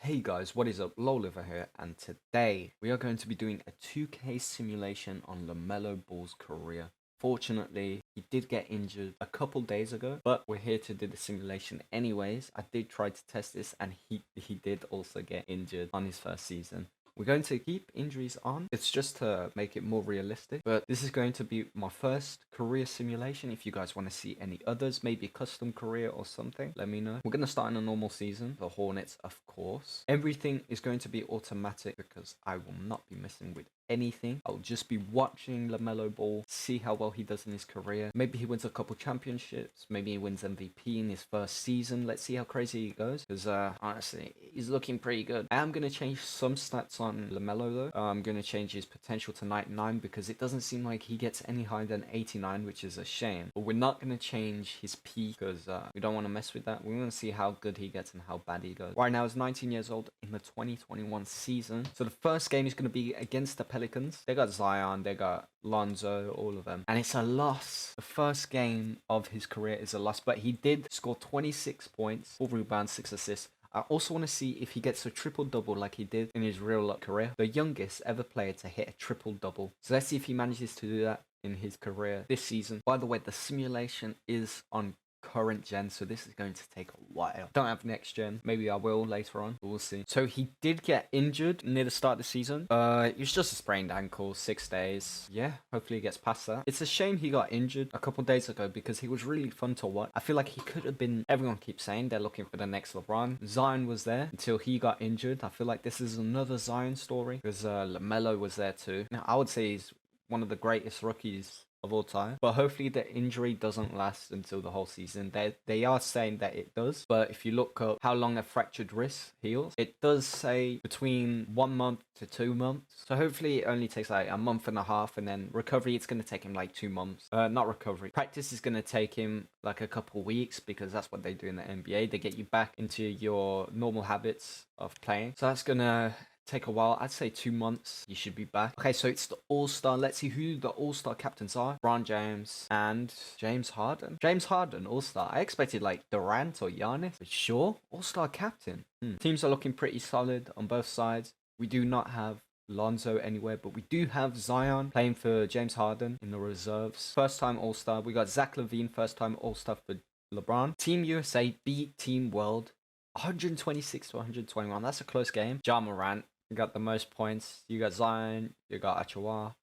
Hey guys, what is up? LoLiver here, and today we are going to be doing a 2K simulation on LaMelo Ball's career. Fortunately, he did get injured a couple days ago, but we're here to do the simulation anyways. I did try to test this, and he did also get injured on his first season. We're going to keep injuries on. It's just to make it more realistic. But this is going to be my first career simulation. If you guys want to see any others, maybe a custom career or something, let me know. We're going to start in a normal season. The Hornets, of course. Everything is going to be automatic because I will not be messing with anything. I'll just be watching LaMelo Ball, see how well he does in his career. Maybe he wins a couple championships. Maybe he wins MVP in his first season. Let's see how crazy he goes. Because honestly, he's looking pretty good. I am going to change some stats on LaMelo though. I'm going to change his potential to 99 because it doesn't seem like he gets any higher than 89, which is a shame. But we're not going to change his peak because we don't want to mess with that. We want to see how good he gets and how bad he goes. Right now, he's 19 years old in the 2021 season. So the first game is going to be against the Pelicans. They got Zion, they got Lonzo, all of them. And it's a loss. The first game of his career is a loss, but he did score 26 points, 4 rebounds, 6 assists. I also want to see if he gets a triple-double like he did in his real career. The youngest ever player to hit a triple-double. So let's see if he manages to do that in his career this season. By the way, the simulation is on current gen, so this is going to take a while. Don't have next gen. Maybe I will later on, but we'll see. So he did get injured near the start of the season. It was just a sprained ankle, 6 days. Yeah, hopefully he gets past that. It's a shame he got injured a couple days ago because he was really fun to watch. I feel like he could have been, everyone keeps saying they're looking for the next LeBron. Zion was there until he got injured. I feel like this is another Zion story because LaMelo was there too. Now, I would say he's one of the greatest rookies of all time, but hopefully the injury doesn't last until the whole season. They are saying that it does, but if you look up how long a fractured wrist heals, it does say between 1 month to 2 months. So hopefully it only takes like a month and a half, and then recovery, it's going to take him like 2 months. Not recovery, practice is going to take him like a couple weeks because that's what they do in the NBA. They get you back into your normal habits of playing, so that's gonna take a while. I'd say 2 months. You should be back. Okay, so it's the All-Star. Let's see who the All-Star captains are. LeBron James and James Harden. James Harden, All-Star. I expected like Durant or Giannis. But sure, All-Star captain. Teams are looking pretty solid on both sides. We do not have Lonzo anywhere, but we do have Zion playing for James Harden in the reserves. First time All-Star. We got Zach LaVine, first time All-Star for LeBron. Team USA beat Team World 126 to 121. That's a close game. Ja Morant got the most points. You got Zion, you got Achiuwa,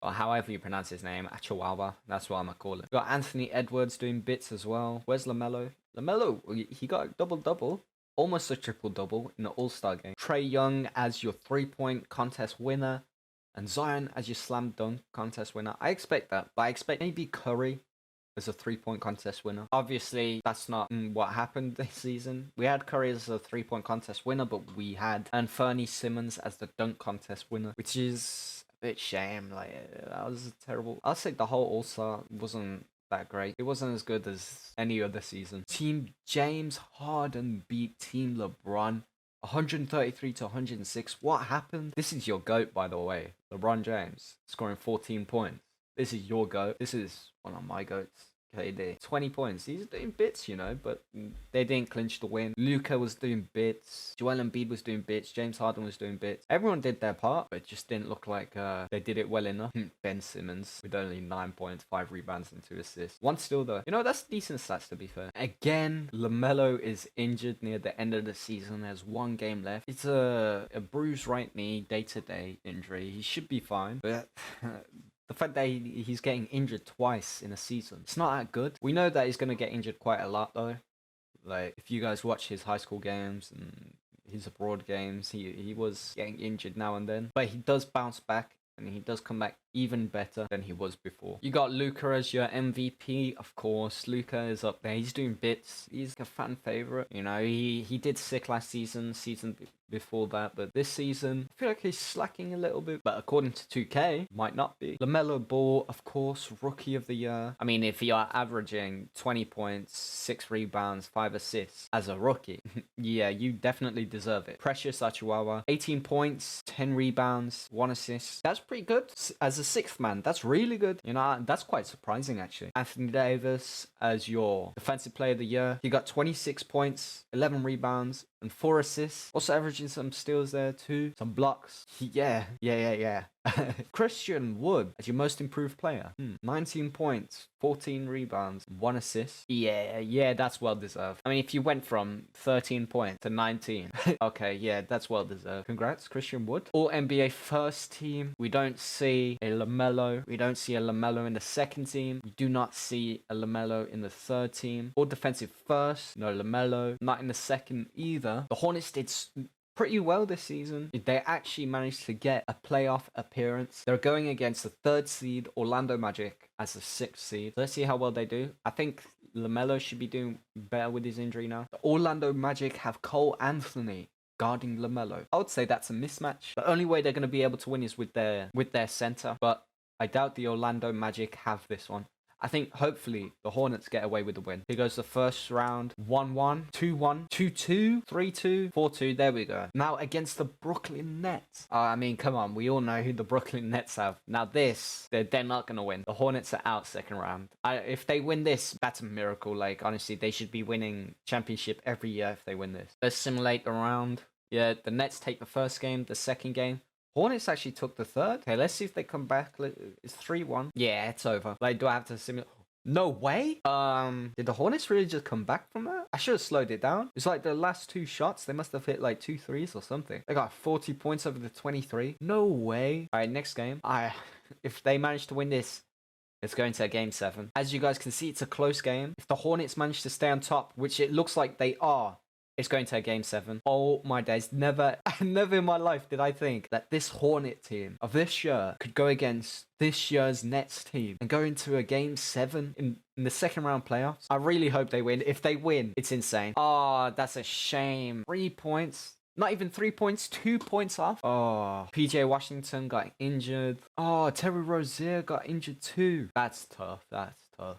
or however you pronounce his name, Achiuwa. That's what I'm gonna call it. You got Anthony Edwards doing bits as well. Where's LaMelo? LaMelo, he got a double-double. Almost a triple-double in the All-Star game. Trae Young as your three-point contest winner, and Zion as your slam dunk contest winner. I expect that, but I expect maybe Curry as a three-point contest winner. Obviously, that's not what happened this season. We had Curry as a three-point contest winner, but we had Anthony Simmons as the dunk contest winner, which is a bit shame. Like, that was terrible. I'll say the whole All-Star wasn't that great. It wasn't as good as any other season. Team James Harden beat Team LeBron 133 to 106. What happened? This is your GOAT, by the way. LeBron James scoring 14 points. This is your GOAT. This is one of my GOATs. KD. 20 points. He's doing bits, you know, but they didn't clinch the win. Luka was doing bits. Joel Embiid was doing bits. James Harden was doing bits. Everyone did their part, but it just didn't look like they did it well enough. Ben Simmons with only 9 points, 5 rebounds, and 2 assists. One steal though. You know, that's decent stats to be fair. Again, LaMelo is injured near the end of the season. There's 1 game left. It's a bruised right knee, day-to-day injury. He should be fine, but the fact that he's getting injured twice in a season, it's not that good. We know that he's going to get injured quite a lot though. Like, if you guys watch his high school games and his abroad games, he was getting injured now and then. But he does bounce back, and he does come back even better than he was before. You got Luka as your MVP, of course. Luka is up there. He's doing bits. He's a fan favorite. You know, he did sick last season before that, but this season, I feel like he's slacking a little bit. But according to 2K, might not be. LaMelo Ball, of course, Rookie of the Year. I mean, if you are averaging 20 points, 6 rebounds, 5 assists as a rookie, yeah, you definitely deserve it. Precious Achiuwa, 18 points, 10 rebounds, 1 assist. That's pretty good. As a 6th man, that's really good. You know, that's quite surprising actually. Anthony Davis as your Defensive Player of the Year. He got 26 points, 11 rebounds, and 4 assists. Also averaging some steals there too. Some blocks. Yeah. Christian Wood as your most improved player. 19 points, 14 rebounds, 1 assist. Yeah, that's well deserved. I mean, if you went from 13 points to 19, okay, yeah, that's well deserved. Congrats, Christian Wood. All NBA first team. We don't see a LaMelo. We don't see a LaMelo in the second team. We do not see a LaMelo in the third team. All defensive first. No LaMelo. Not in the second either. The Hornets did pretty well this season. They actually managed to get a playoff appearance. They're going against the 3rd seed Orlando Magic as the 6th seed. Let's see how well they do. I think LaMelo should be doing better with his injury now. The Orlando Magic have Cole Anthony guarding LaMelo. I would say that's a mismatch. The only way they're going to be able to win is with their center, but I doubt the Orlando Magic have this one. I think hopefully the Hornets get away with the win. Here goes the first round. 1-1, 2-1, 2-2, 3-2, 4-2. There we go. Now against the Brooklyn Nets. I mean, come on. We all know who the Brooklyn Nets have. Now this, they're not going to win. The Hornets are out second round. If they win this, that's a miracle. Like, honestly, they should be winning championship every year if they win this. Let's simulate the round. Yeah, the Nets take the first game, the second game. Hornets actually took the third. Okay, let's see if they come back. It's 3-1. Yeah, it's over. Like, do I have to simulate? No way. Did the Hornets really just come back from that? I should have slowed it down. It's like the last 2 shots. They must have hit like 2 threes or something. They got 40 points over the 23. No way. All right, next game. If they manage to win this, it's going to a game 7. As you guys can see, it's a close game. If the Hornets manage to stay on top, which it looks like they are, it's going to a game 7. Oh my days. Never in my life did I think that this Hornet team of this year could go against this year's Nets team and go into a game 7 in the second round playoffs. I really hope they win. If they win, it's insane. Oh, that's a shame. 3 points. Not even 3 points, 2 points off. Oh, PJ Washington got injured. Oh, Terry Rozier got injured too. That's tough.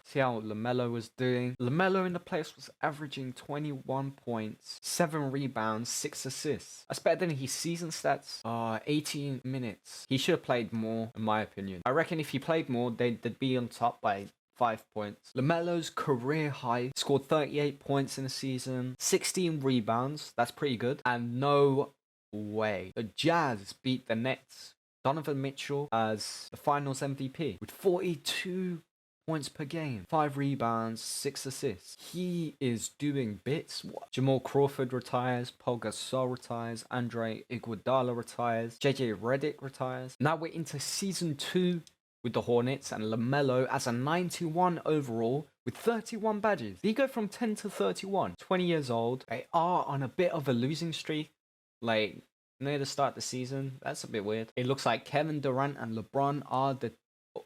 See how LaMelo was doing. LaMelo in the playoffs was averaging 21 points, 7 rebounds, 6 assists. That's better than his season stats. 18 minutes. He should have played more, in my opinion. I reckon if he played more, they'd be on top by 5 points. LaMelo's career high, scored 38 points in a season, 16 rebounds. That's pretty good. And no way. The Jazz beat the Nets. Donovan Mitchell as the finals MVP with 42 points per game, 5 rebounds, 6 assists. He is doing bits. What? Jamal Crawford retires, Paul Gasol retires, Andre Iguodala retires, JJ Redick retires. Now we're into season 2 with the Hornets and LaMelo as a 91 overall with 31 badges. Did he go from 10 to 31? 20 years old. They are on a bit of a losing streak. Like, near the start of the season. That's a bit weird. It looks like Kevin Durant and LeBron are the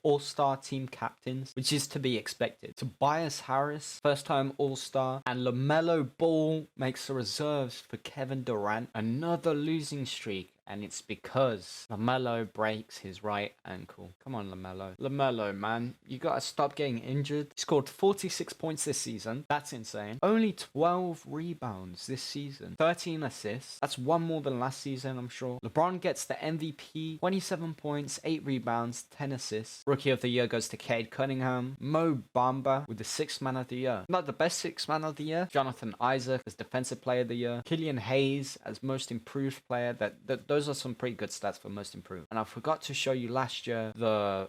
All-Star team captains, which is to be expected. Tobias Harris, first-time All-Star, and LaMelo Ball makes the reserves for Kevin Durant. Another losing streak, and it's because LaMelo breaks his right ankle. Come on, LaMelo. LaMelo, man, you gotta stop getting injured. He scored 46 points this season. That's insane. Only 12 rebounds this season. 13 assists. That's 1 more than last season, I'm sure. LeBron gets the MVP. 27 points, 8 rebounds, 10 assists. Rookie of the Year goes to Cade Cunningham. Mo Bamba with the 6th Man of the Year. Not the best 6th Man of the Year. Jonathan Isaac as Defensive Player of the Year. Killian Hayes as Most Improved Player. Those are some pretty good stats for Most Improved. And I forgot to show you last year,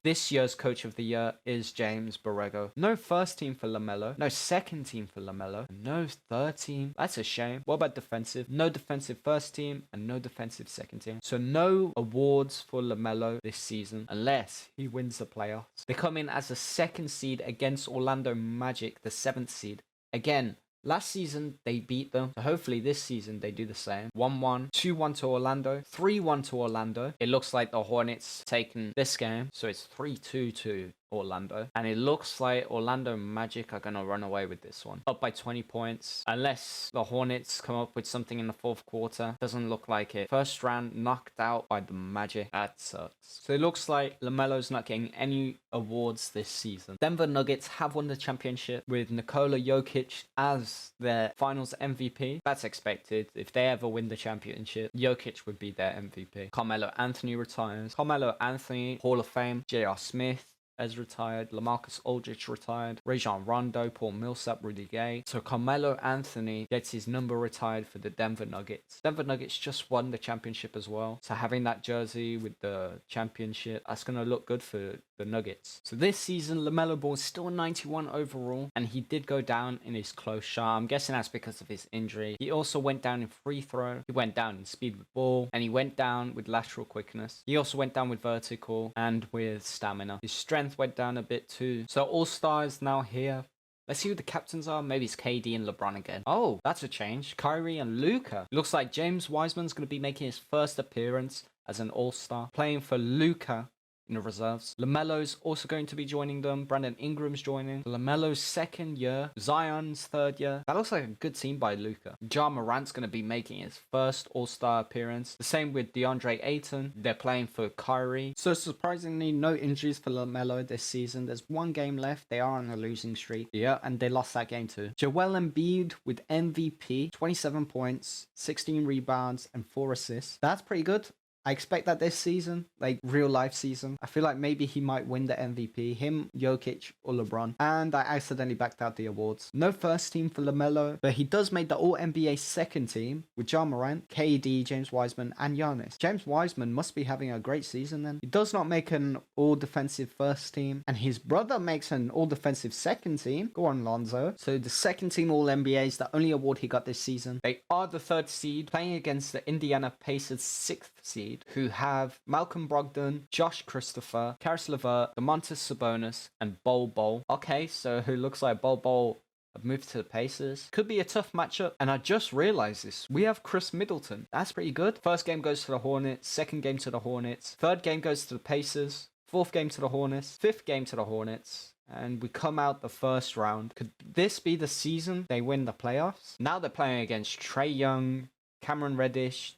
this year's Coach of the Year is James Borrego. No first team for LaMelo. No second team for LaMelo. No third team. That's a shame. What about defensive? No defensive first team and no defensive second team. So no awards for LaMelo this season unless he wins the playoffs. They come in as a 2nd seed against Orlando Magic, the 7th seed. Again, last season, they beat them. So hopefully this season, they do the same. 1-1, 2-1 to Orlando, 3-1 to Orlando. It looks like the Hornets taking this game. So it's 3-2 to Orlando. And it looks like Orlando Magic are going to run away with this one. Up by 20 points. Unless the Hornets come up with something in the 4th quarter. Doesn't look like it. First round knocked out by the Magic. That sucks. So it looks like LaMelo's not getting any awards this season. Denver Nuggets have won the championship with Nikola Jokic as their finals MVP. That's expected. If they ever win the championship, Jokic would be their MVP. Carmelo Anthony retires. Carmelo Anthony, Hall of Fame. J.R. Smith Lopez retired. LaMarcus Aldridge retired. Rajon Rondo, Paul Millsap, Rudy Gay. So Carmelo Anthony gets his number retired for the Denver Nuggets. Denver Nuggets just won the championship as well. So having that jersey with the championship, that's going to look good for the Nuggets. So this season, LaMelo Ball is still 91 overall, and he did go down in his close shot. I'm guessing that's because of his injury. He also went down in free throw. He went down in speed with ball, and he went down with lateral quickness. He also went down with vertical and with stamina. His strength went down a bit too. So All-Star is now here. Let's see who the captains are. Maybe it's KD and LeBron again. Oh, that's a change. Kyrie and Luka. Looks like James Wiseman's going to be making his first appearance as an All-Star, playing for Luka in the reserves. LaMelo's also going to be joining them. Brandon Ingram's joining. LaMelo's second year. Zion's third year. That looks like a good team by Luka. Ja Morant's going to be making his first All-Star appearance. The same with DeAndre Ayton. They're playing for Kyrie. So surprisingly, no injuries for LaMelo this season. There's one game left. They are on a losing streak. Yeah, and they lost that game too. Joel Embiid with MVP. 27 points, 16 rebounds, and 4 assists. That's pretty good. I expect that this season, like real life season, I feel like maybe he might win the MVP, him, Jokic, or LeBron. And I accidentally backed out the awards. No first team for LaMelo, but he does make the All-NBA second team with Ja Morant, KD, James Wiseman, and Giannis. James Wiseman must be having a great season then. He does not make an All-Defensive first team, and his brother makes an All-Defensive second team. Go on, Lonzo. So the second team All-NBA is the only award he got this season. They are the third seed, playing against the Indiana Pacers' sixth seed, who have Malcolm Brogdon, Josh Christopher, Karis LeVert, Domantas Sabonis, and Bol Bol. Okay, so who looks like Bol Bol have moved to the Pacers. Could be a tough matchup. And I just realized this. We have Chris Middleton. That's pretty good. First game goes to the Hornets. Second game to the Hornets. Third game goes to the Pacers. Fourth game to the Hornets. Fifth game to the Hornets. And we come out the first round. Could this be the season they win the playoffs? Now they're playing against Trae Young, Cameron Reddish,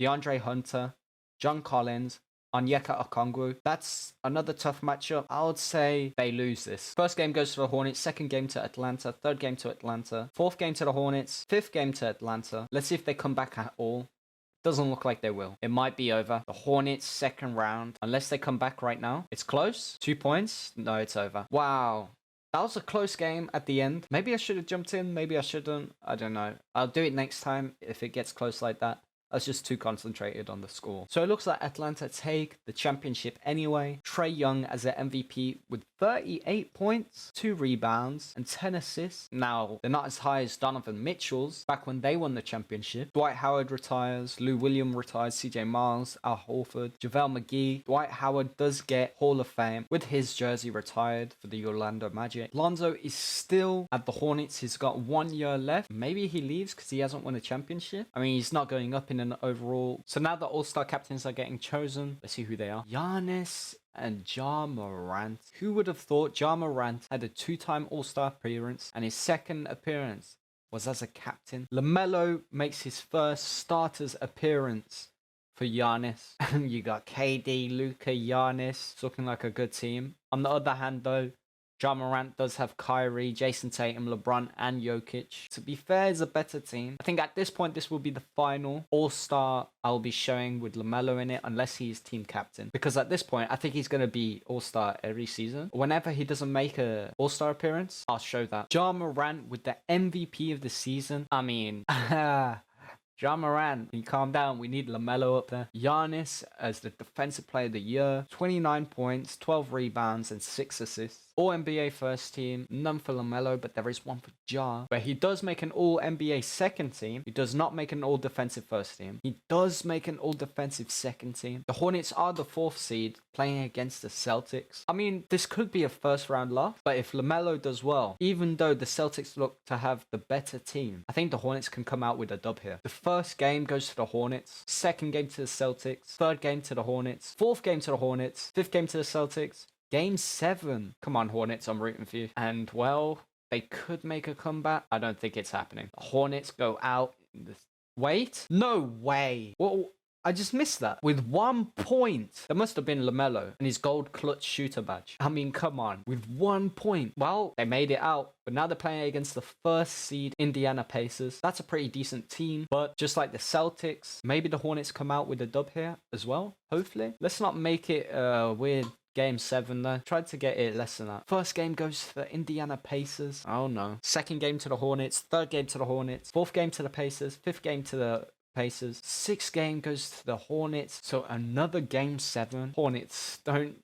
DeAndre Hunter, John Collins, Onyeka Okongwu. That's another tough matchup. I would say they lose this. First game goes to the Hornets, second game to Atlanta, third game to Atlanta, fourth game to the Hornets, fifth game to Atlanta. Let's see if they come back at all. Doesn't look like they will. It might be over. The Hornets second round, unless they come back right now. It's close. 2 points. No, it's over. Wow. That was a close game at the end. Maybe I should have jumped in. Maybe I shouldn't. I don't know. I'll do it next time if it gets close like that. I was just too concentrated on the score. So it looks like Atlanta take the championship anyway. Trae Young as their MVP with 38 points, 2 rebounds, and 10 assists. Now, they're not as high as Donovan Mitchell's back when they won the championship. Dwight Howard retires. Lou Williams retires. CJ Miles, Al Horford, JaVale McGee. Dwight Howard does get Hall of Fame with his jersey retired for the Orlando Magic. Lonzo is still at the Hornets. He's got 1 year left. Maybe he leaves because he hasn't won a championship. I mean, he's not going up in an overall. So now the All-Star captains are getting chosen. Let's see who they are. Giannis and Ja Morant. Who would have thought Ja Morant had a 2-time All-Star appearance and his second appearance was as a captain? LaMelo makes his first starters appearance for Giannis. And you got KD, Luka, Giannis. It's looking like a good team. On the other hand though, Ja Morant does have Kyrie, Jason Tatum, LeBron, and Jokic. To be fair, is a better team. I think at this point, this will be the final All-Star I'll be showing with LaMelo in it, unless he's team captain. Because at this point, I think he's going to be All-Star every season. Whenever he doesn't make a All-Star appearance, I'll show that. Ja Morant with the MVP of the season. I mean, Ja Morant, can you calm down? We need LaMelo up there. Giannis as the Defensive Player of the Year. 29 points, 12 rebounds, and 6 assists. All-NBA first team. None for LaMelo, but there is one for Ja. But he does make an All-NBA second team. He does not make an All-Defensive first team. He does make an All-Defensive second team. The Hornets are the 4th seed, playing against the Celtics. I mean, this could be a first-round loss, but if LaMelo does well, even though the Celtics look to have the better team, I think the Hornets can come out with a dub here. The first game goes to the Hornets, second game to the Celtics, third game to the Hornets, fourth game to the Hornets, fifth game to the Celtics, game 7. Come on, Hornets, I'm rooting for you. And, well, they could make a comeback. I don't think it's happening. The Hornets go out in the... Wait? No way. Well, I just missed that. With 1 point. There must have been LaMelo and his gold clutch shooter badge. I mean, come on. With 1 point. Well, they made it out. But now they're playing against the 1st seed Indiana Pacers. That's a pretty decent team. But just like the Celtics, maybe the Hornets come out with a dub here as well. Hopefully. Let's not make it a weird Game 7 though. Tried to get it less than that. First game goes to the Indiana Pacers. Oh no. Second game to the Hornets. Third game to the Hornets. Fourth game to the Pacers. Fifth game to the Pacers. Sixth game goes to the Hornets. So another Game 7. Hornets, don't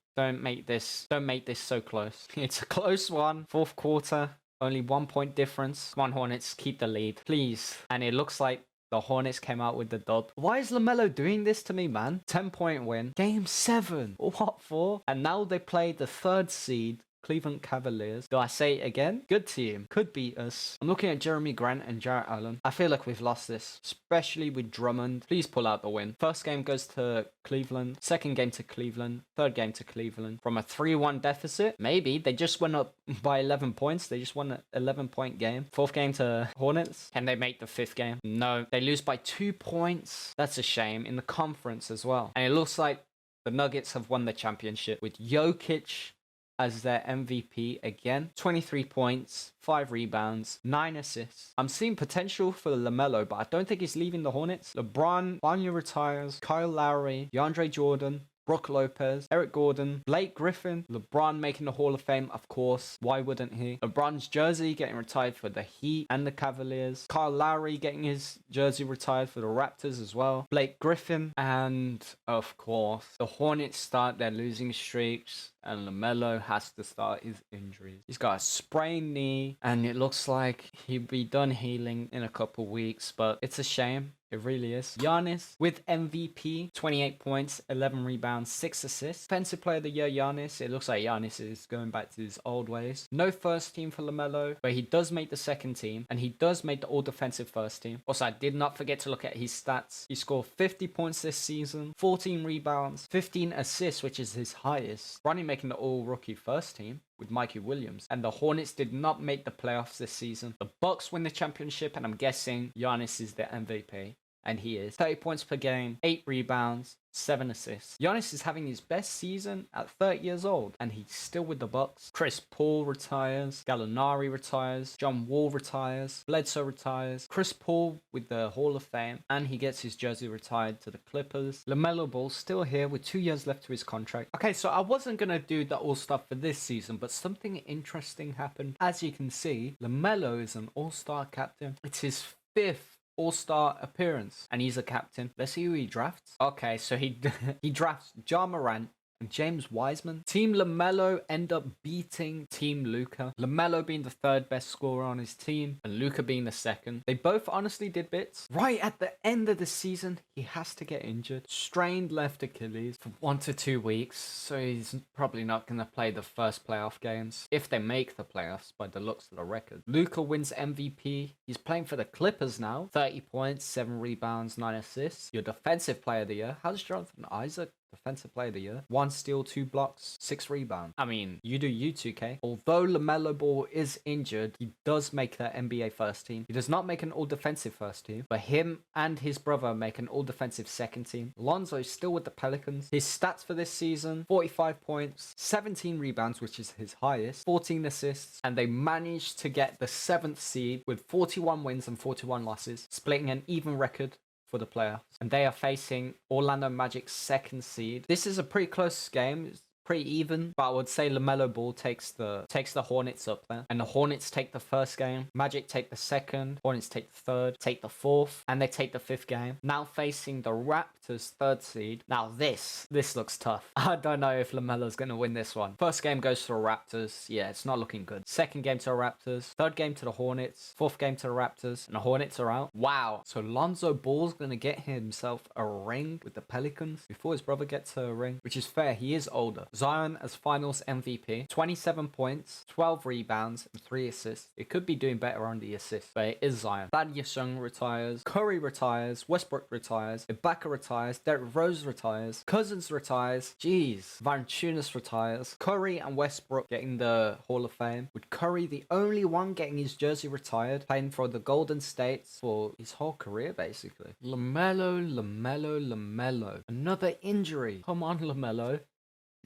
make this so close. It's a close one. Fourth quarter. Only 1 point difference. Come on, Hornets, keep the lead, please. And it looks like the Hornets came out with the dub. Why is LaMelo doing this to me, man? 10-point win. Game 7. What for? And now they play the third seed, Cleveland Cavaliers. Do I say it again? Good team. Could beat us. I'm looking at Jeremy Grant and Jarrett Allen. I feel like we've lost this, especially with Drummond. Please pull out the win. First game goes to Cleveland. Second game to Cleveland. Third game to Cleveland. From a 3-1 deficit, maybe. They just went up by 11 points. They just won an 11-point game. Fourth game to Hornets. Can they make the fifth game? No. They lose by 2 points. That's a shame. In the conference as well. And it looks like the Nuggets have won the championship with Jokic as their MVP again. 23 points, 5 rebounds, 9 assists. I'm seeing potential for LaMelo, but I don't think he's leaving the Hornets. LeBron finally retires. Kyle Lowry, DeAndre Jordan, Brook Lopez, Eric Gordon, Blake Griffin, LeBron making the Hall of Fame, of course. Why wouldn't he? LeBron's jersey getting retired for the Heat and the Cavaliers. Kyle Lowry getting his jersey retired for the Raptors as well. Blake Griffin, and of course, the Hornets start their losing streaks, and LaMelo has to start his injuries. He's got a sprained knee, and it looks like he'll be done healing in a couple weeks, but it's a shame. It really is. Giannis with MVP, 28 points, 11 rebounds, 6 assists. Defensive Player of the Year, Giannis. It looks like Giannis is going back to his old ways. No first team for LaMelo, but he does make the second team, and he does make the all-defensive first team. Also, I did not forget to look at his stats. He scored 50 points this season, 14 rebounds, 15 assists, which is his highest. Ronnie making the all-rookie first team with Mikey Williams. And the Hornets did not make the playoffs this season. The Bucks win the championship, and I'm guessing Giannis is the MVP. And he is. 30 points per game, 8 rebounds, 7 assists. Giannis is having his best season at 30 years old, and he's still with the Bucks. Chris Paul retires. Gallinari retires. John Wall retires. Bledsoe retires. Chris Paul with the Hall of Fame, and he gets his jersey retired to the Clippers. LaMelo Ball still here with 2 years left to his contract. Okay, so I wasn't going to do the All-Star for this season, but something interesting happened. As you can see, LaMelo is an All-Star captain. It's his 5th All-Star appearance, and he's a captain. Let's see who he drafts. Okay, so he he drafts Ja Morant and James Wiseman. Team LaMelo end up beating Team Luka. LaMelo being the 3rd best scorer on his team, and Luka being the 2nd. They both honestly did bits. Right at the end of the season, he has to get injured. Strained left Achilles for 1 to 2 weeks, so he's probably not going to play the first playoff games, if they make the playoffs by the looks of the record. Luka wins MVP. He's playing for the Clippers now. 30 points, 7 rebounds, 9 assists. Your defensive player of the year. How's Jonathan Isaac? Defensive Player of the Year. 1 steal, 2 blocks, 6 rebounds. I mean, you do you, 2K. Although LaMelo Ball is injured, he does make the NBA first team. He does not make an all-defensive first team, but him and his brother make an all-defensive second team. Lonzo is still with the Pelicans. His stats for this season, 45 points, 17 rebounds, which is his highest, 14 assists, and they managed to get the 7th seed with 41 wins and 41 losses, splitting an even record for the playoffs. And they are facing Orlando Magic's 2nd seed. This is a pretty close game. It's pretty even, but I would say LaMelo Ball takes the Hornets up there, and the Hornets take the 1st game, Magic take the 2nd, Hornets take the 3rd, take the 4th, and they take the 5th game. Now facing the Raptors 3rd seed. Now this looks tough. I don't know if LaMelo's gonna win this one. 1st game goes to the Raptors. Yeah, it's not looking good. 2nd game to the Raptors, 3rd game to the Hornets, 4th game to the Raptors, and the Hornets are out. Wow. So Lonzo Ball's gonna get himself a ring with the Pelicans before his brother gets a ring, which is fair. He is older. Zion as finals MVP, 27 points, 12 rebounds, and 3 assists. It could be doing better on the assists, but it is Zion. Thaddeus Young retires, Curry retires, Westbrook retires, Ibaka retires, Derrick Rose retires, Cousins retires, jeez, Valanciunas retires, Curry and Westbrook getting the Hall of Fame, with Curry the only one getting his jersey retired, playing for the Golden States for his whole career, basically. LaMelo. Another injury. Come on, LaMelo.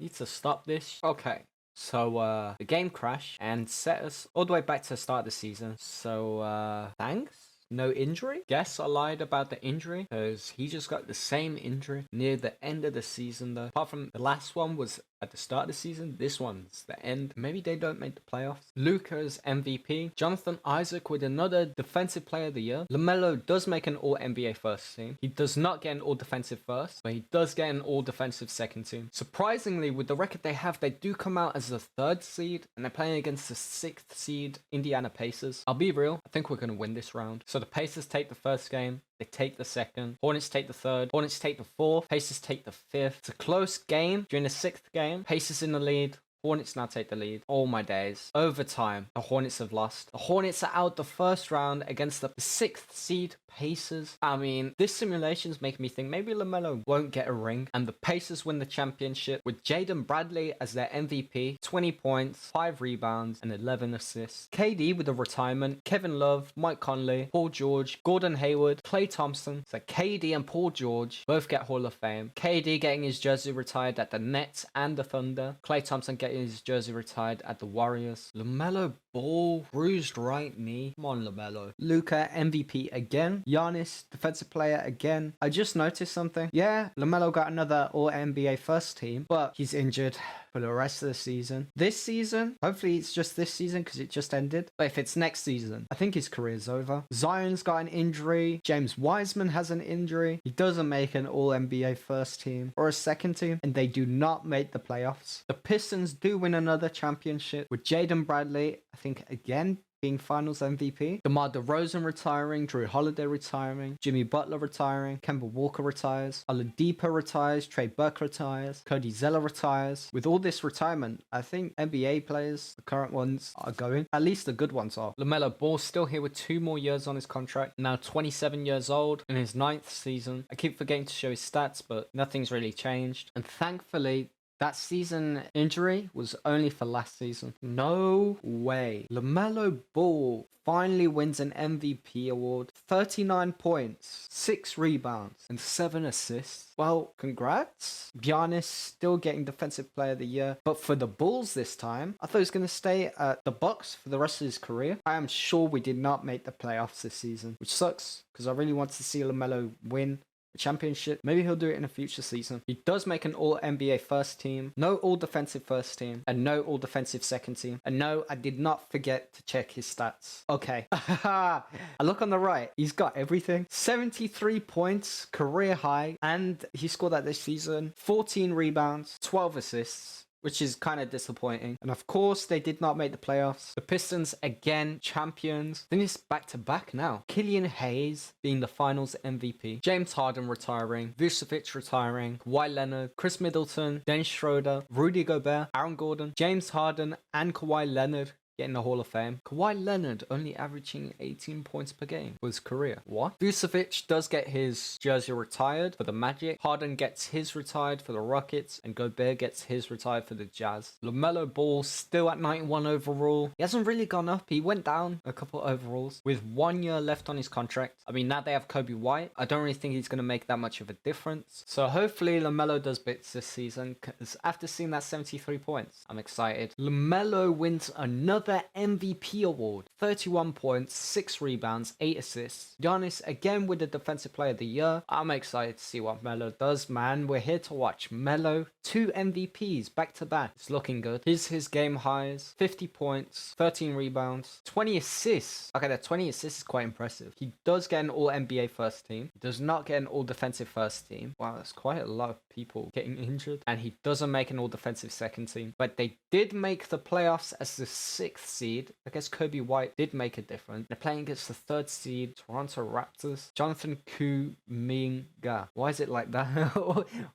Need to stop this. Okay, so the game crashed and set us all the way back to the start of the season. So thanks. no injury. Guess I lied about the injury because he just got the same injury near the end of the season though. Apart from the last one was at the start of the season, this one's the end. Maybe they don't make the playoffs. Luka's MVP. Jonathan Isaac with another defensive player of the year. LaMelo does make an all-NBA first team. He does not get an all-defensive first, but he does get an all-defensive second team. Surprisingly, with the record they have, they do come out as the 3rd seed, and they're playing against the 6th seed Indiana Pacers. I'll be real, I think we're going to win this round. So the Pacers take the first game. They take the second. Hornets take the third. Hornets take the fourth. Pacers take the fifth. It's a close game. During the 6th game, Pacers in the lead. Hornets now take the lead. Oh my days. Overtime. The Hornets have lost. The Hornets are out the first round against the 6th seed Pacers. I mean, this simulation's making me think maybe LaMelo won't get a ring and the Pacers win the championship with Jaden Bradley as their MVP. 20 points, 5 rebounds, and 11 assists. KD with a retirement. Kevin Love, Mike Conley, Paul George, Gordon Hayward, Klay Thompson. So KD and Paul George both get Hall of Fame. KD getting his jersey retired at the Nets and the Thunder. Klay Thompson getting his jersey retired at the Warriors. LaMelo Ball, bruised right knee. Come on, LaMelo. Luka MVP again. Giannis, defensive player again. I just noticed something. Yeah, LaMelo got another All-NBA first team, but he's injured for the rest of the season. This season, hopefully it's just this season because it just ended. But if it's next season, I think his career's over. Zion's got an injury. James Wiseman has an injury. He doesn't make an All-NBA first team or a second team, and they do not make the playoffs. The Pistons do win another championship with Jaden Bradley, I think again, being finals MVP. DeMar DeRozan retiring, Drew Holiday retiring, Jimmy Butler retiring, Kemba Walker retires, Oladipo retires, Trey Burke retires, Cody Zeller retires. With all this retirement, I think NBA players, the current ones, are going. At least the good ones are. LaMelo Ball still here with 2 more years on his contract. Now 27 years old in his 9th season. I keep forgetting to show his stats, but nothing's really changed. And thankfully, that season injury was only for last season. No way. LaMelo Ball finally wins an MVP award. 39 points, 6 rebounds, and 7 assists. Well, congrats. Giannis still getting Defensive Player of the Year. But for the Bulls this time, I thought he was going to stay at the Bucks for the rest of his career. I am sure we did not make the playoffs this season, which sucks because I really want to see LaMelo win championship. Maybe he'll do it in a future season. He does make an all-NBA first team, no all-defensive first team, and no all-defensive second team. And no, I did not forget to check his stats. Okay. I look on the right. He's got everything. 73 points, career high, and he scored that this season. 14 rebounds, 12 assists, which is kind of disappointing. And of course, they did not make the playoffs. The Pistons, again, champions. Then it's back-to-back now. Killian Hayes being the finals MVP. James Harden retiring. Vucevic retiring. Kawhi Leonard. Chris Middleton. Dennis Schroeder. Rudy Gobert. Aaron Gordon. James Harden and Kawhi Leonard getting the Hall of Fame. Kawhi Leonard only averaging 18 points per game for his career. What? Vucevic does get his jersey retired for the Magic. Harden gets his retired for the Rockets. And Gobert gets his retired for the Jazz. LaMelo Ball still at 91 overall. He hasn't really gone up. He went down a couple overalls with 1 year left on his contract. I mean, now they have Kobe White. I don't really think he's going to make that much of a difference. So hopefully LaMelo does bits this season, because after seeing that 73 points, I'm excited. LaMelo wins another MVP award. 31 points, 6 rebounds, 8 assists. Giannis again with the Defensive Player of the Year. I'm excited to see what Melo does, man. We're here to watch Melo. 2 MVPs back to back. It's looking good. Here's his game highs. 50 points, 13 rebounds, 20 assists. Okay, that 20 assists is quite impressive. He does get an all-NBA first team. He does not get an all-defensive first team. Wow, that's quite a lot of people getting injured. And he doesn't make an all-defensive second team. But they did make the playoffs as the 6th seed. I guess Kobe White did make a difference. They're playing against the 3rd seed Toronto Raptors. Jonathan Kuminga. Why is it like that?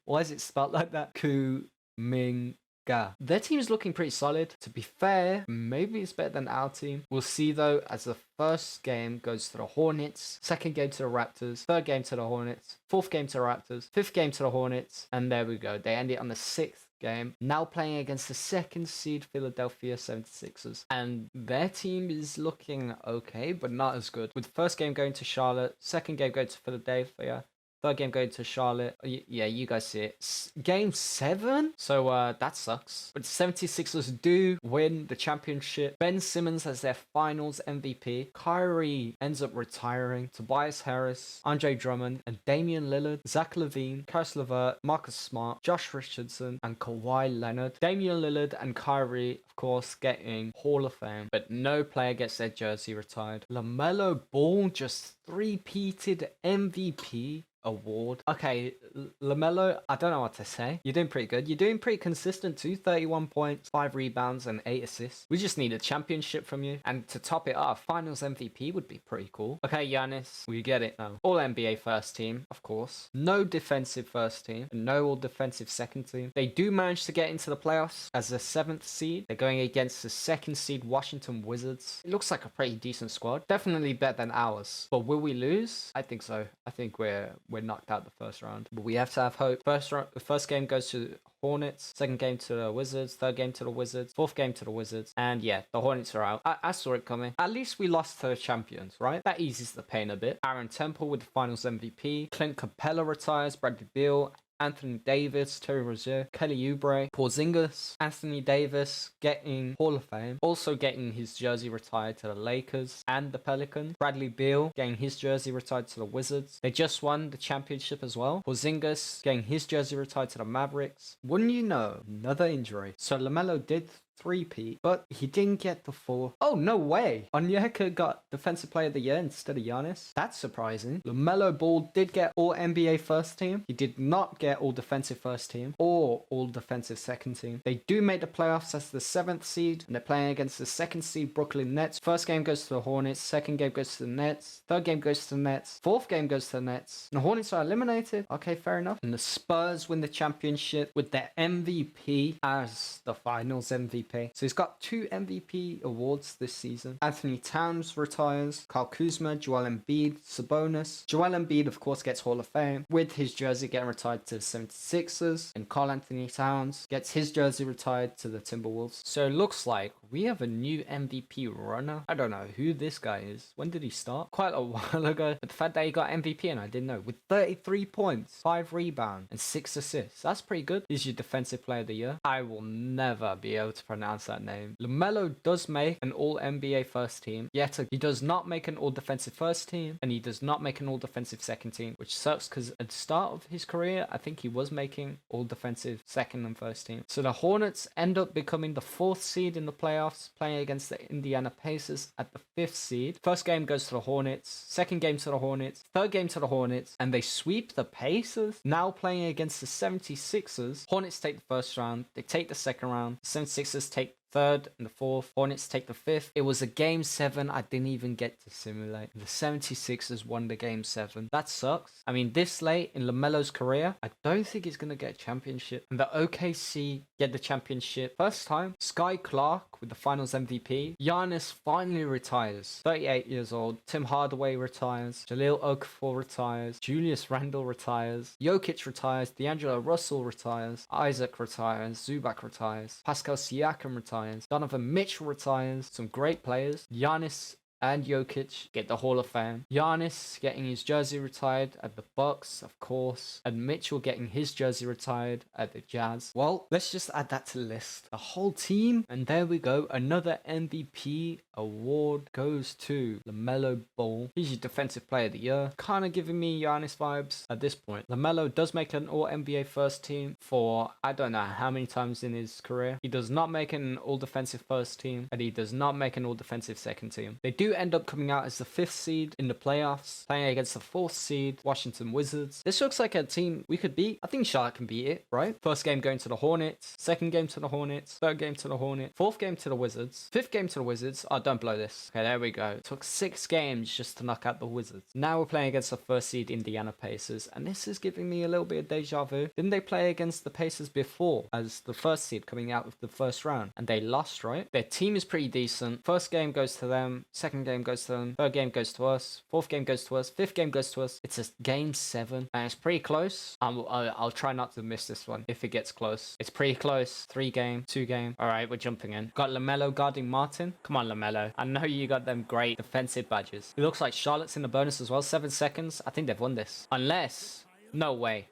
Why is it spelled like that? Kuminga. Their team is looking pretty solid. To be fair, maybe it's better than our team. We'll see though, as the first game goes to the Hornets, second game to the Raptors, third game to the Hornets, fourth game to the Raptors, fifth game to the Hornets, and there we go. They end it on the 6th game, now playing against the 2nd seed Philadelphia 76ers, and their team is looking okay but not as good, with first game going to Charlotte, second game going to Philadelphia, Third game going to Charlotte. Yeah, you guys see it. Game 7? So that sucks. But 76ers do win the championship. Ben Simmons as their finals MVP. Kyrie ends up retiring. Tobias Harris, Andre Drummond, and Damian Lillard, Zach LaVine, Karis LeVert, Marcus Smart, Josh Richardson, and Kawhi Leonard. Damian Lillard and Kyrie, of course, getting Hall of Fame, but no player gets their jersey retired. LaMelo Ball just three-peated MVP award. Okay, LaMelo, I don't know what to say. You're doing pretty good. You're doing pretty consistent too. 31 points, 5 rebounds, and 8 assists. We just need a championship from you. And to top it off, finals MVP would be pretty cool. Okay, Giannis, we get it now. All NBA first team, of course. No defensive first team, and no all defensive second team. They do manage to get into the playoffs as the 7th seed. They're going against the 2nd seed Washington Wizards. It looks like a pretty decent squad. Definitely better than ours. But will we lose? I think so. I think we're knocked out the first round, but we have to have hope. The first game goes to Hornets, second game to the Wizards, third game to the Wizards, fourth game to the Wizards, and yeah, the Hornets are out. I saw it coming. At least we lost to the champions, right? That eases the pain a bit. Aaron Temple with the finals MVP, Clint Capella retires, Bradley Beal, Anthony Davis, Terry Rozier, Kelly Oubre, Porzingis, Anthony Davis getting Hall of Fame, also getting his jersey retired to the Lakers and the Pelicans. Bradley Beal getting his jersey retired to the Wizards. They just won the championship as well. Porzingis getting his jersey retired to the Mavericks. Wouldn't you know, another injury. So LaMelo did three-peat, but he didn't get the 4. Oh, no way. Onyeka got Defensive Player of the Year instead of Giannis. That's surprising. LaMelo Ball did get all NBA first team. He did not get all defensive first team or all defensive second team. They do make the playoffs as the 7th seed, and they're playing against the 2nd seed Brooklyn Nets. First game goes to the Hornets, second game goes to the Nets, third game goes to the Nets, fourth game goes to the Nets. And the Hornets are eliminated. Okay, fair enough. And the Spurs win the championship with their MVP as the finals MVP. So he's got 2 MVP awards this season. Anthony Towns retires, Kyle Kuzma, Joel Embiid, Sabonis. Joel Embiid, of course, gets Hall of Fame with his jersey getting retired to the 76ers, and Karl Anthony Towns gets his jersey retired to the Timberwolves. So it looks like we have a new MVP runner. I don't know who this guy is. When did he start? Quite a while ago. But the fact that he got MVP and I didn't know, with 33 points, 5 rebounds, and 6 assists. That's pretty good. He's your Defensive Player of the Year. I will never be able to pronounce that name. LaMelo does make an all NBA first team, yet he does not make an all defensive first team, and he does not make an all defensive second team, which sucks because at the start of his career, I think he was making all defensive second and first team. So the Hornets end up becoming the 4th seed in the playoffs, playing against the Indiana Pacers at the 5th seed. First game goes to the Hornets, second game to the Hornets, third game to the Hornets, and they sweep the Pacers. Now playing against the 76ers, Hornets take the first round, they take the second round, the 76ers take third and the 4th. Hornets take the 5th. It was a game 7 I didn't even get to simulate. The 76ers won the game 7. That sucks. I mean, this late in LaMelo's career, I don't think he's going to get a championship. And the OKC get the championship. First time, Sky Clark with the finals MVP. Giannis finally retires. 38 years old. Tim Hardaway retires. Jahlil Okafor retires. Julius Randle retires. Jokic retires. D'Angelo Russell retires. Isaac retires. Zubac retires. Pascal Siakam retires. Donovan Mitchell retires. Some great players. Giannis and Jokic get the Hall of Fame. Giannis getting his jersey retired at the Bucks, of course, and Mitchell getting his jersey retired at the Jazz. Well, let's just add that to the list. The whole team, and there we go. Another MVP award goes to LaMelo Ball. He's your Defensive Player of the Year. Kind of giving me Giannis vibes at this point. LaMelo does make an All-NBA first team for I don't know how many times in his career. He does not make an All-Defensive first team, and he does not make an All-Defensive second team. They do end up coming out as the 5th seed in the playoffs, playing against the 4th seed Washington Wizards. This looks like a team we could beat. I think Charlotte can beat it, right? First game going to the Hornets, second game to the Hornets, third game to the Hornets, fourth game to the Wizards, fifth game to the Wizards. Oh, don't blow this. Okay, there we go. It took 6 games just to knock out the Wizards. Now we're playing against the 1st seed Indiana Pacers, and this is giving me a little bit of deja vu. Didn't they play against the Pacers before as the 1st seed coming out of the first round? And they lost, right? Their team is pretty decent. First game goes to them, second game goes to them, third game goes to us, fourth game goes to us, fifth game goes to us. It's a game 7, and it's pretty close. I'll try not to miss this one if it gets close. It's pretty close. 3 game, 2 game. All right, we're jumping in. Got LaMelo guarding Martin. Come on, LaMelo. I know you got them great defensive badges. It looks like Charlotte's in the bonus as well. 7 seconds. I think they've won this. Unless No way.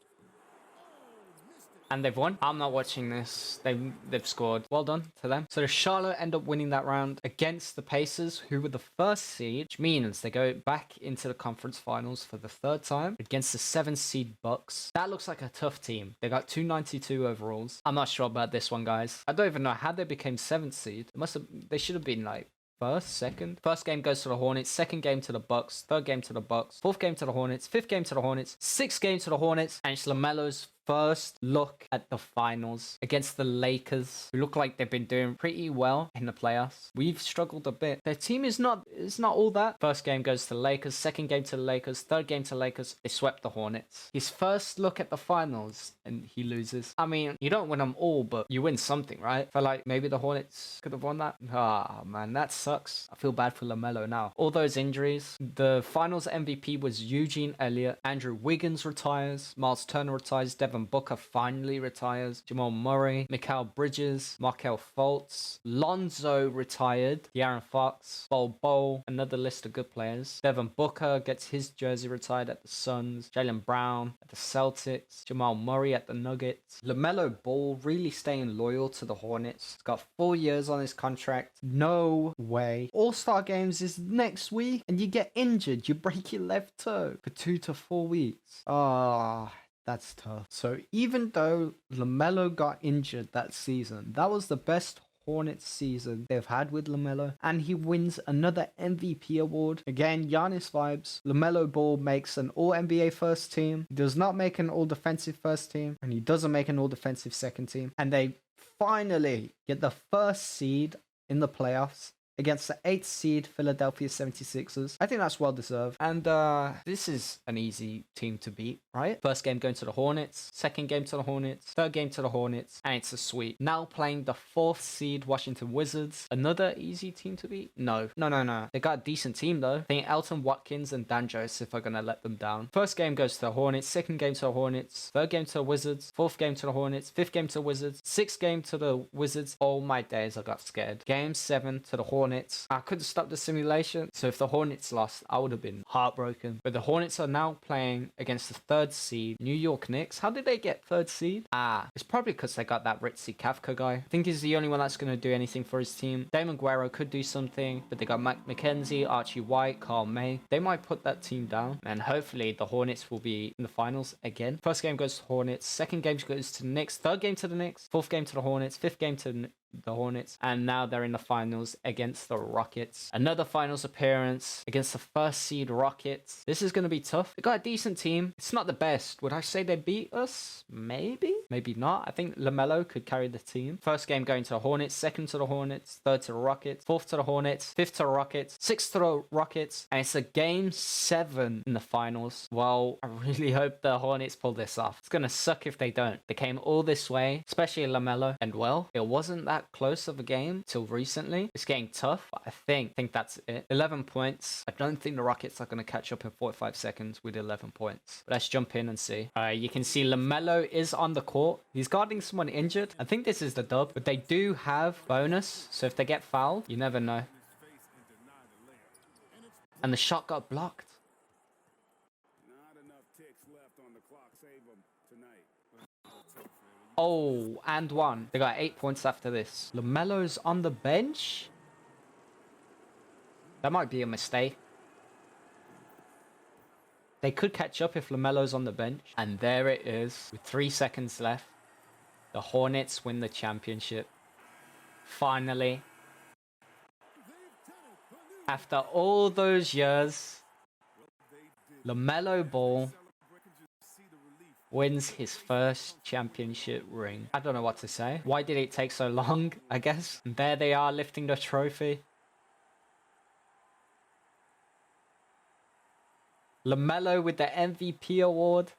And they've won. I'm not watching this. They've scored. Well done to them. So the Charlotte end up winning that round against the Pacers, who were the first seed, which means they go back into the conference finals for the third time against the 7th seed Bucks. That looks like a tough team. They got 292 overalls. I'm not sure about this one, guys. I don't even know how they became 7th seed. They should have been like first, second. First game goes to the Hornets, second game to the Bucks, third game to the Bucks, fourth game to the Hornets, fifth game to the Hornets, sixth game to the Hornets, and it's LaMelo's first look at the finals against the Lakers, who look like they've been doing pretty well in the playoffs. We've struggled a bit. Their team is not all that. First game goes to the Lakers, second game to the Lakers, third game to the Lakers. They swept the Hornets. His first look at the finals, and he loses. I mean, you don't win them all, but you win something, right? I feel like maybe the Hornets could have won that. Ah, man, that sucks. I feel bad for LaMelo now. All those injuries. The finals MVP was Eugene Elliott. Andrew Wiggins retires. Miles Turner retires. Devin Booker finally retires. Jamal Murray, Mikal Bridges, Markelle Fultz, Lonzo retired. De'Aaron Fox, Bol, another list of good players. Devin Booker gets his jersey retired at the Suns. Jaylen Brown at the Celtics. Jamal Murray at the Nuggets. LaMelo Ball really staying loyal to the Hornets. He's got 4 years on his contract. No way. All-Star Games is next week and you get injured. You break your left toe for 2 to 4 weeks. Ah. That's tough. So even though LaMelo got injured that season, that was the best Hornets season they've had with LaMelo, and he wins another MVP award. Again, Giannis vibes. LaMelo Ball makes an All-NBA first team. He does not make an All-Defensive first team, and he doesn't make an All-Defensive second team. And they finally get the first seed in the playoffs against the 8th seed Philadelphia 76ers. I think that's well deserved. And this is an easy team to beat, right? First game going to the Hornets, second game to the Hornets, third game to the Hornets, and it's a sweep. Now playing the 4th seed Washington Wizards. Another easy team to beat? No. They got a decent team though. I think Elton Watkins and Dan Joseph are going to let them down. First game goes to the Hornets, second game to the Hornets, third game to the Wizards, fourth game to the Hornets, fifth game to the Wizards, sixth game to the Wizards. Oh my days, I got scared. Game 7 to the Hornets. I couldn't stop the simulation, so if the Hornets lost, I would have been heartbroken. But the Hornets are now playing against the 3rd seed New York Knicks. How did they get 3rd seed? It's probably because they got that Ritzy Kafka guy. I think he's the only one that's going to do anything for his team. Damon Guerrero could do something, but they got Mike McKenzie, Archie White, Carl May. They might put that team down, and hopefully the Hornets will be in the finals again. First game goes to Hornets, second game goes to the Knicks, third game to the Knicks, fourth game to the Hornets, fifth game to the Hornets, and now they're in the finals against the Rockets. Another finals appearance against the 1st seed Rockets. This is going to be tough. They got a decent team. It's not the best. Would I say they beat us? Maybe not. I think LaMelo could carry the team. First game going to the Hornets, second to the Hornets, third to the Rockets, fourth to the Hornets, fifth to the Rockets, sixth to the Rockets, and it's a game 7 in the finals. Well, I really hope the Hornets pull this off. It's going to suck if they don't. They came all this way, especially LaMelo, and well, it wasn't that close of a game till recently. It's getting tough, but I think that's it. 11 points. I don't think the Rockets are going to catch up in 45 seconds with 11 points. But let's jump in and see. You can see LaMelo is on the court. He's guarding someone injured. I think this is the dub, but they do have bonus, so if they get fouled, you never know. And the shot got blocked. Oh, and one. They got 8 points after this. LaMelo's on the bench? That might be a mistake. They could catch up if LaMelo's on the bench. And there it is. With 3 seconds left. The Hornets win the championship. Finally. After all those years, LaMelo Ball wins his first championship ring. I don't know what to say. Why did it take so long, I guess? And there they are lifting the trophy. LaMelo with the MVP award.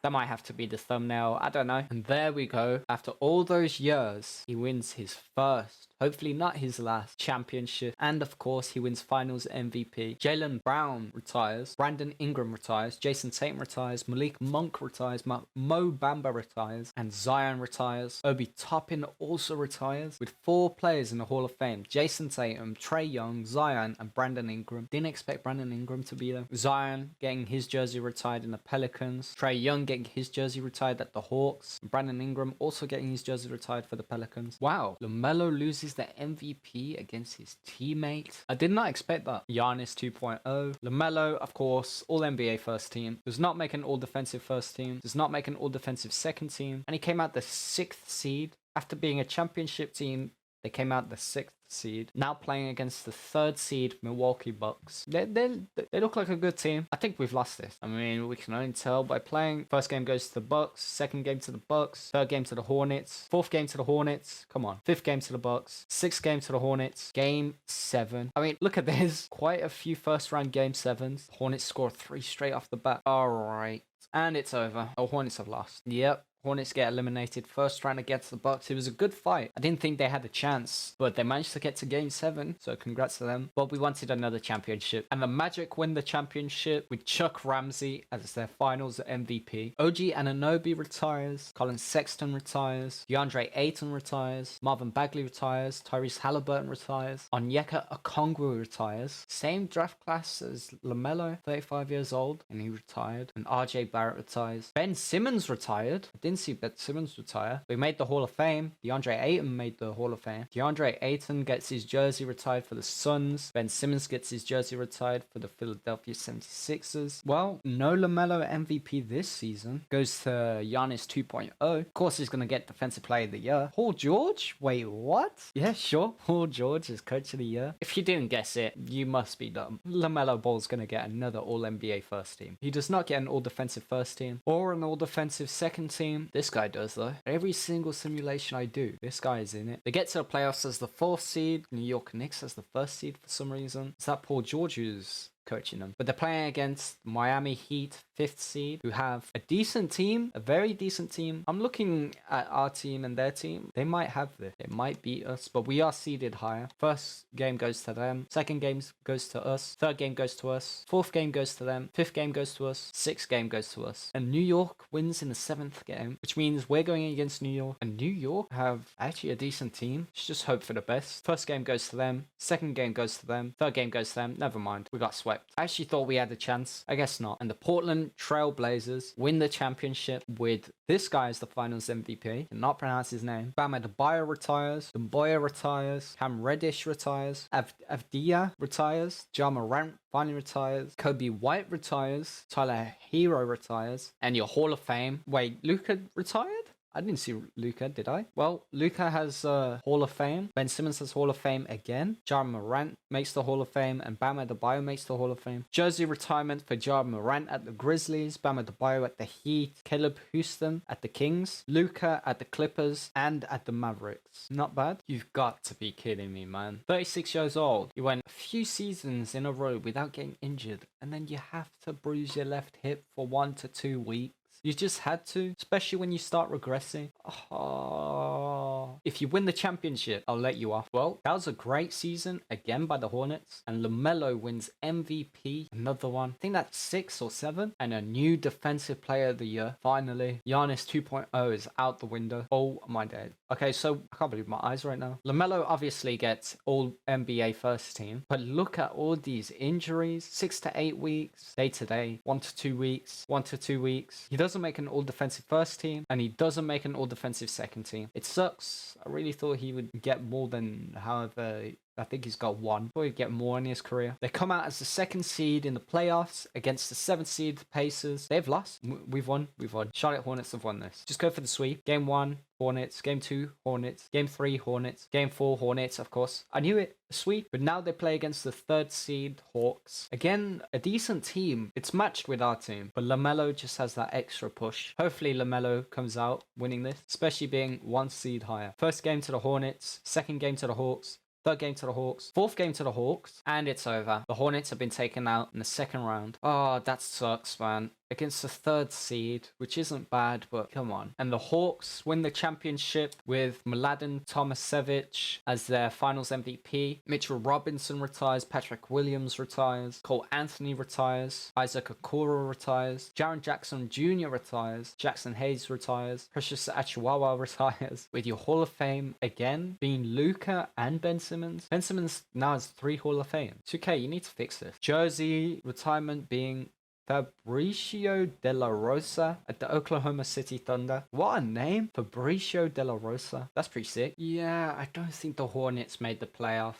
That might have to be the thumbnail. I don't know. And there we go. After all those years, he wins his first Hopefully not his last championship. And of course, he wins finals MVP. Jaylen Brown retires. Brandon Ingram retires. Jason Tatum retires. Malik Monk retires. Mo Bamba retires. And Zion retires. Obi Toppin also retires. With 4 players in the Hall of Fame. Jason Tatum, Trae Young, Zion, and Brandon Ingram. Didn't expect Brandon Ingram to be there. Zion getting his jersey retired in the Pelicans. Trae Young getting his jersey retired at the Hawks. And Brandon Ingram also getting his jersey retired for the Pelicans. Wow. LaMelo loses the MVP against his teammate. I did not expect that. Giannis 2.0. LaMelo, of course, all NBA first team. Does not make an all defensive first team. Does not make an all defensive second team. And he came out the 6th seed. After being a championship team, they came out the 6th seed. Now playing against the 3rd seed Milwaukee Bucks. They look like a good team. I think we've lost this. I mean, we can only tell by playing. First game goes to the Bucks. Second game to the Bucks. Third game to the Hornets. Fourth game to the Hornets. Come on. Fifth game to the Bucks. Sixth game to the Hornets. Game 7. I mean, look at this. Quite a few first round game 7s. The Hornets score 3 straight off the bat. All right. And it's over. Oh, Hornets have lost. Yep. Hornets get eliminated first round against the Bucks. It was a good fight. I didn't think they had a chance, but they managed to get to game 7, so congrats to them. But we wanted another championship, and the Magic win the championship with Chuck Ramsey as their finals MVP. OG Anunoby retires. Colin Sexton retires. DeAndre Ayton retires. Marvin Bagley retires. Tyrese Halliburton retires. Onyeka Okongwu retires. Same draft class as LaMelo, 35 years old, and he retired. And RJ Barrett retires. Ben Simmons retired. I didn't see Ben Simmons retire. We made the Hall of Fame. DeAndre Ayton made the Hall of Fame. DeAndre Ayton gets his jersey retired for the Suns. Ben Simmons gets his jersey retired for the Philadelphia 76ers. Well, no LaMelo MVP this season. Goes to Giannis 2.0. Of course, he's going to get Defensive Player of the Year. Paul George? Wait, what? Yeah, sure. Paul George is Coach of the Year. If you didn't guess it, you must be dumb. LaMelo Ball's going to get another All-NBA first team. He does not get an All-Defensive first team or an All-Defensive second team. This guy does, though. Every single simulation I do, this guy is in it. They get to the playoffs as the 4th seed. New York Knicks as the 1st seed for some reason. Is that Paul George who's coaching them? But they're playing against Miami Heat, 5th seed, who have a decent team, a very decent team. I'm looking at our team and their team. They might have this. They might beat us, but we are seeded higher. First game goes to them. Second game goes to us. Third game goes to us. Fourth game goes to them. Fifth game goes to us. Sixth game goes to us. And New York wins in the 7th game, which means we're going against New York. And New York have actually a decent team. Let's just hope for the best. First game goes to them. Second game goes to them. Third game goes to them. Never mind. We got swept. I actually thought we had a chance. I guess not. And the Portland Trail Blazers win the championship with this guy as the finals MVP. Cannot pronounce his name. Bam Adebayo retires. Dumboya retires. Cam Reddish retires. Avdia retires. Ja Morant finally retires. Kobe White retires. Tyler Hero retires. And your Hall of Fame. Wait, Luka retired? I didn't see Luka, did I? Well, Luka has Hall of Fame. Ben Simmons has Hall of Fame again. Ja Morant makes the Hall of Fame. And Bam Adebayo makes the Hall of Fame. Jersey retirement for Ja Morant at the Grizzlies. Bam Adebayo at the Heat. Caleb Houston at the Kings. Luka at the Clippers. And at the Mavericks. Not bad. You've got to be kidding me, man. 36 years old. You went a few seasons in a row without getting injured. And then you have to bruise your left hip for 1 to 2 weeks. You just had to, especially when you start regressing. Oh. If you win the championship, I'll let you off. Well, that was a great season, again by the Hornets. And LaMelo wins MVP, another one. I think that's 6 or 7. And a new Defensive Player of the Year, finally. Giannis 2.0 is out the window. Oh my day. Okay, so I can't believe my eyes right now. LaMelo obviously gets all NBA first team. But look at all these injuries. 6 to 8 weeks, day to day. 1 to 2 weeks, 1 to 2 weeks. He doesn't make an all-defensive first team, and he doesn't make an all-defensive second team. It sucks. I really thought he would get more than however... I think he's got 1. Thought he'd get more in his career. They come out as the 2nd seed in the playoffs against the 7th seed Pacers. They've lost. We've won. We've won. Charlotte Hornets have won this. Just go for the sweep. Game 1, Hornets. Game 2, Hornets. Game 3, Hornets. Game 4, Hornets, of course. I knew it. A sweep. But now they play against the 3rd seed Hawks. Again, a decent team. It's matched with our team. But LaMelo just has that extra push. Hopefully LaMelo comes out winning this. Especially being 1 seed higher. First game to the Hornets. Second game to the Hawks. Third game to the Hawks. Fourth game to the Hawks. And it's over. The Hornets have been taken out in the 2nd round. Oh, that sucks, man. against the 3rd seed, which isn't bad, but come on. And the Hawks win the championship with Mladen Tomasevich as their finals MVP. Mitchell Robinson retires, Patrick Williams retires, Cole Anthony retires, Isaac Okoro retires, Jaren Jackson Jr. retires, Jackson Hayes retires, Precious Achiwawa retires, with your Hall of Fame again being Luka and Ben Simmons. Ben Simmons now has 3 Hall of Fame. 2K, you need to fix this. Jersey retirement being Fabricio De La Rosa at the Oklahoma City Thunder. What a name. Fabricio De La Rosa. That's pretty sick. Yeah, I don't think the Hornets made the playoffs.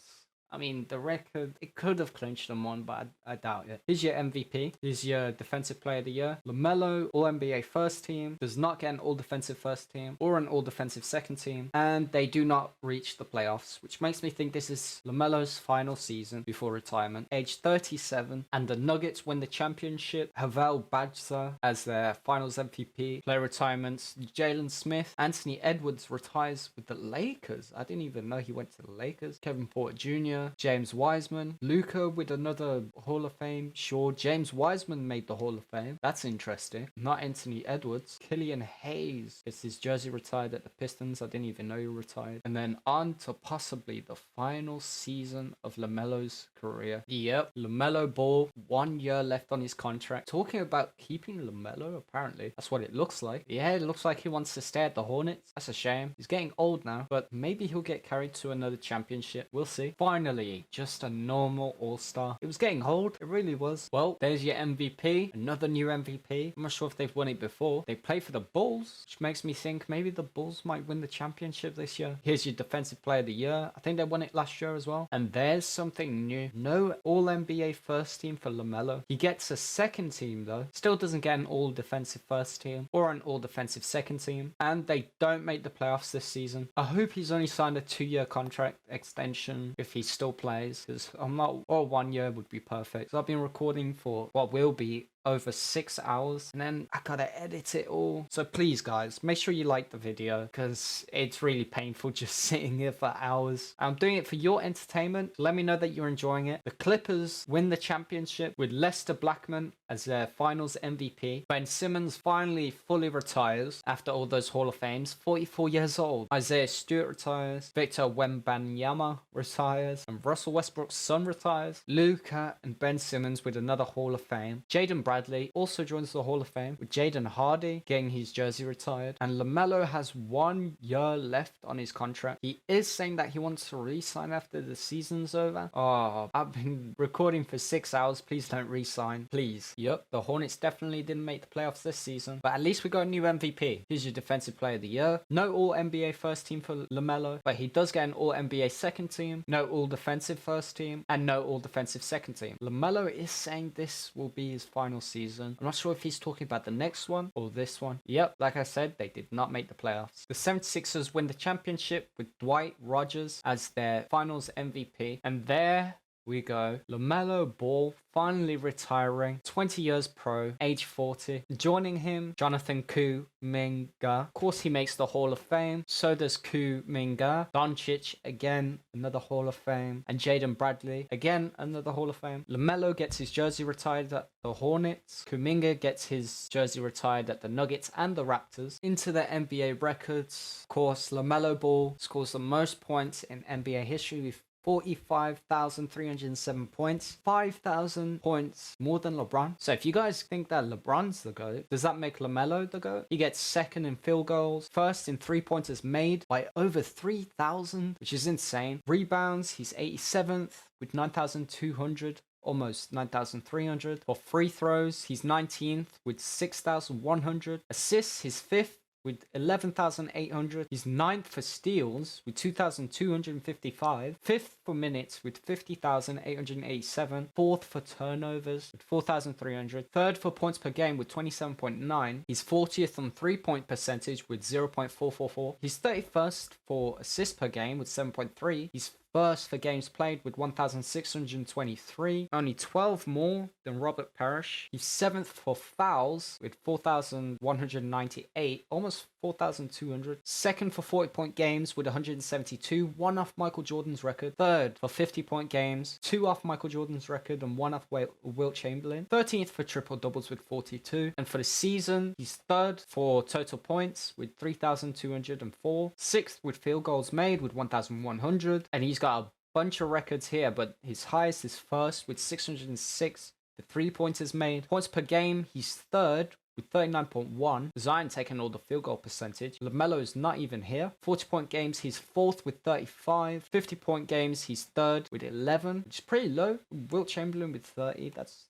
I mean, the record, it could have clinched them one, but I doubt it. Here's your MVP. Here's your Defensive Player of the Year. LaMelo, All-NBA First Team, does not get an All-Defensive First Team or an All-Defensive Second Team, and they do not reach the playoffs, which makes me think this is LaMelo's final season before retirement. Age 37, and the Nuggets win the championship. Havel Bajza as their finals MVP. Player retirements, Jalen Smith. Anthony Edwards retires with the Lakers. I didn't even know he went to the Lakers. Kevin Porter Jr., James Wiseman, Luka with another Hall of Fame. Sure, James Wiseman made the Hall of Fame. That's interesting. Not Anthony Edwards. Killian Hayes gets his jersey retired at the Pistons. I didn't even know he retired. And then on to possibly the final season of LaMelo's career. Yep, LaMelo Ball, 1 year left on his contract. Talking about keeping LaMelo, apparently. That's what it looks like. Yeah, it looks like he wants to stay at the Hornets. That's a shame. He's getting old now, but maybe he'll get carried to another championship. We'll see. Finally, just a normal all-star. It was getting old. It really was. Well, there's your MVP. Another new MVP. I'm not sure if they've won it before. They play for the Bulls, which makes me think maybe the Bulls might win the championship this year. Here's your Defensive Player of the Year. I think they won it last year as well. And there's something new. No All-NBA First Team for LaMelo. He gets a second team though. Still doesn't get an All-Defensive First Team or an All-Defensive Second Team. And they don't make the playoffs this season. I hope he's only signed a 2-year contract extension if he's still plays, because I'm not, or 1 year would be perfect. So I've been recording for what will be over 6 hours, and then I gotta edit it all. So please guys, make sure you like the video, because it's really painful just sitting here for hours. I'm doing it for your entertainment. Let me know that you're enjoying it. The Clippers win the championship with Lester Blackman as their finals MVP. Ben Simmons finally fully retires after all those Hall of Fames, 44 years old. Isaiah Stewart retires, Victor Wembanyama retires, and Russell Westbrook's son retires. Luka and Ben Simmons with another Hall of Fame. Jaden Bradley also joins the Hall of Fame, with Jaden Hardy getting his jersey retired. And LaMelo has 1 year left on his contract. He is saying that he wants to re-sign after the season's over. Oh, I've been recording for 6 hours. Please don't re-sign. Please. Yep, the Hornets definitely didn't make the playoffs this season, but at least we got a new MVP. Here's your Defensive Player of the Year. No All-NBA First Team for LaMelo, but he does get an All-NBA Second Team, no All-Defensive First Team, and no All-Defensive Second Team. LaMelo is saying this will be his final season. I'm not sure if he's talking about the next one or this one. Yep, like I said, they did not make the playoffs. The 76ers win the championship with Dwight Rogers as their finals MVP, and there we go. LaMelo Ball finally retiring, 20 years pro, age 40. Joining him, Jonathan Kuminga. Of course, he makes the Hall of Fame. So does Kuminga. Doncic, again, another Hall of Fame. And Jaden Bradley, again, another Hall of Fame. LaMelo gets his jersey retired at the Hornets. Kuminga gets his jersey retired at the Nuggets and the Raptors. Into the NBA records, of course, LaMelo Ball scores the most points in NBA history with 45,307 points, 5,000 points more than LeBron. So if you guys think that LeBron's the GOAT, does that make LaMelo the GOAT? He gets second in field goals, first in 3-pointers made by over 3,000, which is insane. Rebounds, he's 87th with 9,200. Almost 9,300. For free throws, he's 19th with 6,100. Assists, he's 5th with 11,800. He's 9th for steals with 2,255. 5th for minutes with 50,887. 4th for turnovers with 4,300. 3rd for points per game with 27.9. He's 40th on 3-point percentage with 0.444. He's 31st for assists per game with 7.3. He's first for games played with 1,623, only 12 more than Robert Parrish. He's 7th for fouls with 4,198, almost 4,200. Second for 40-point games with 172, one off Michael Jordan's record. Third for 50-point games, two off Michael Jordan's record and one off Wilt Chamberlain. 13th for triple doubles with 42. And for the season, he's third for total points with 3,204. Sixth with field goals made with 1,100. And he's got a bunch of records here, but his highest is first with 606 for 3-pointers made. Points per game, he's third with 39.1. Zion taking all the field goal percentage. LaMelo is not even here. 40-point games, he's fourth with 35. 50-point games, he's third with 11, which is pretty low. Wilt Chamberlain with 30. That's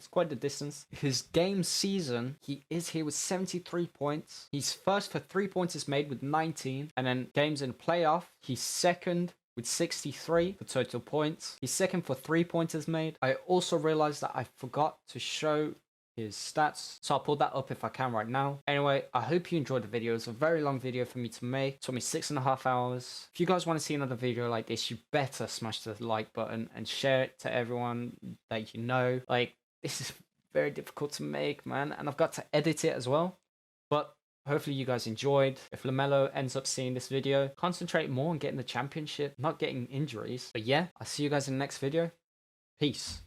quite the distance. His game season, he is here with 73 points. He's first for 3-pointers made with 19. And then games in playoff, he's second with 63 for total points. He's second for 3-pointers made. I also realized that I forgot to show his stats, so I'll pull that up if I can right now. Anyway, I hope you enjoyed the video. It's a very long video for me to make. It took me 6.5 hours. If you guys want to see another video like this, you better smash the like button and share it to everyone that you know. Like, this is very difficult to make, man, and I've got to edit it as well. But hopefully you guys enjoyed. If LaMelo ends up seeing this video, concentrate more on getting the championship, not getting injuries. But yeah, I'll see you guys in the next video. Peace.